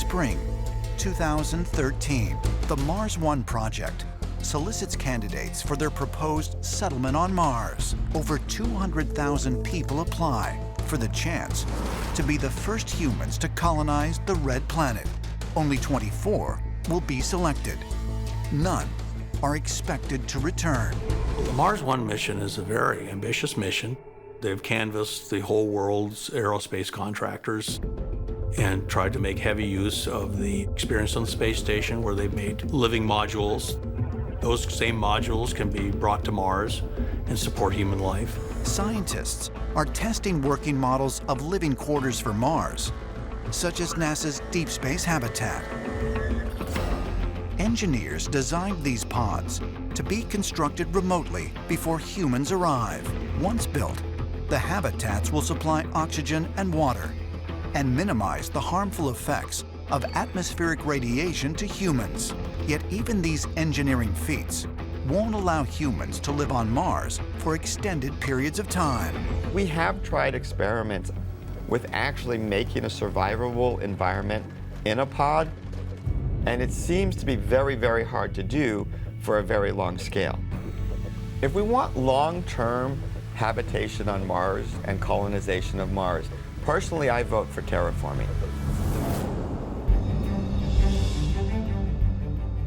Spring 2013, the Mars One project solicits candidates for their proposed settlement on Mars. Over 200,000 people apply for the chance to be the first humans to colonize the red planet. Only 24 will be selected. None are expected to return. The Mars One mission is a very ambitious mission. They've canvassed the whole world's aerospace contractors and tried to make heavy use of the experience on the space station, where they've made living modules. Those same modules can be brought to Mars and support human life. Scientists are testing working models of living quarters for Mars, such as NASA's deep space habitat. Engineers designed these pods to be constructed remotely before humans arrive. Once built, the habitats will supply oxygen and water and minimize the harmful effects of atmospheric radiation to humans. Yet even these engineering feats won't allow humans to live on Mars for extended periods of time. We have tried experiments with actually making a survivable environment in a pod, and it seems to be very, very hard to do for a very long scale. If we want long-term habitation on Mars and colonization of Mars, personally, I vote for terraforming.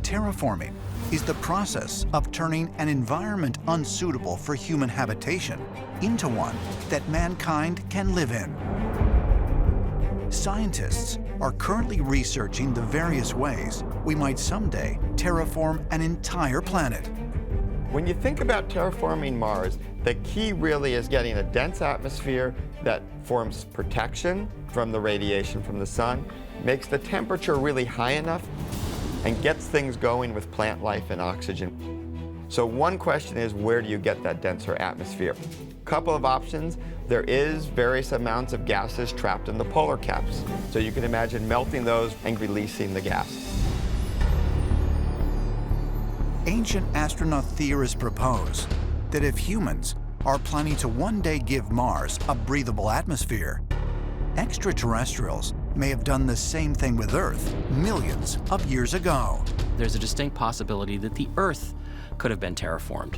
Terraforming is the process of turning an environment unsuitable for human habitation into one that mankind can live in. Scientists are currently researching the various ways we might someday terraform an entire planet. When you think about terraforming Mars, the key really is getting a dense atmosphere that forms protection from the radiation from the sun, makes the temperature really high enough, and gets things going with plant life and oxygen. So one question is, where do you get that denser atmosphere? Couple of options. There is various amounts of gases trapped in the polar caps. So you can imagine melting those and releasing the gas. Ancient astronaut theorists propose that if humans are planning to one day give Mars a breathable atmosphere, extraterrestrials may have done the same thing with Earth millions of years ago. There's a distinct possibility that the Earth could have been terraformed.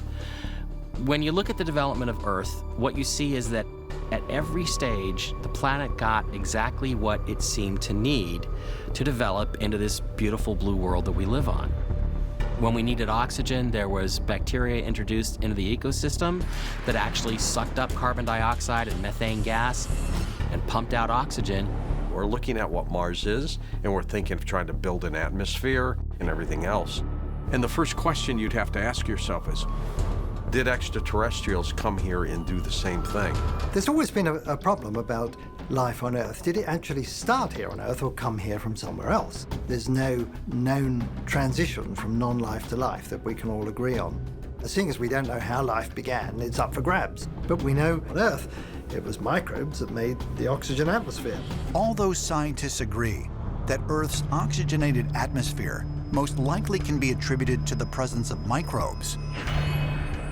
When you look at the development of Earth, what you see is that at every stage, the planet got exactly what it seemed to need to develop into this beautiful blue world that we live on. When we needed oxygen, there was bacteria introduced into the ecosystem that actually sucked up carbon dioxide and methane gas and pumped out oxygen. We're looking at what Mars is, and we're thinking of trying to build an atmosphere and everything else. And the first question you'd have to ask yourself is, did extraterrestrials come here and do the same thing? There's always been a problem about life on Earth. Did it actually start here on Earth or come here from somewhere else? There's no known transition from non-life to life that we can all agree on. Seeing as we don't know how life began, it's up for grabs. But we know on Earth, it was microbes that made the oxygen atmosphere. All those scientists agree that Earth's oxygenated atmosphere most likely can be attributed to the presence of microbes.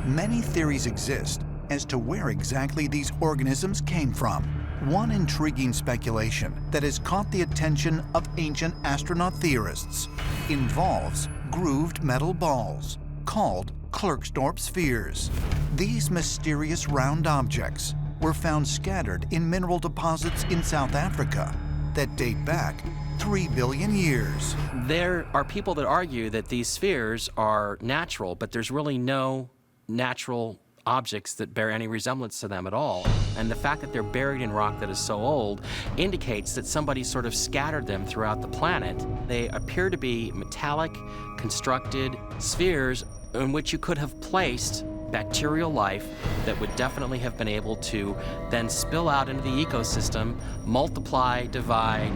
Many theories exist as to where exactly these organisms came from. One intriguing speculation that has caught the attention of ancient astronaut theorists involves grooved metal balls called Klerksdorp spheres. These mysterious round objects were found scattered in mineral deposits in South Africa that date back 3 billion years. There are people that argue that these spheres are natural, but there's really no natural objects that bear any resemblance to them at all. And the fact that they're buried in rock that is so old indicates that somebody sort of scattered them throughout the planet. They appear to be metallic, constructed spheres in which you could have placed bacterial life that would definitely have been able to then spill out into the ecosystem, multiply, divide,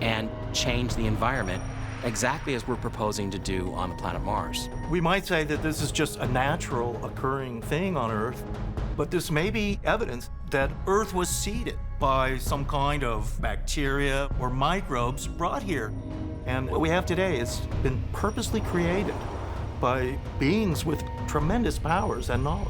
and change the environment, exactly as we're proposing to do on the planet Mars. We might say that this is just a natural occurring thing on Earth, but this may be evidence that Earth was seeded by some kind of bacteria or microbes brought here. And what we have today has been purposely created by beings with tremendous powers and knowledge.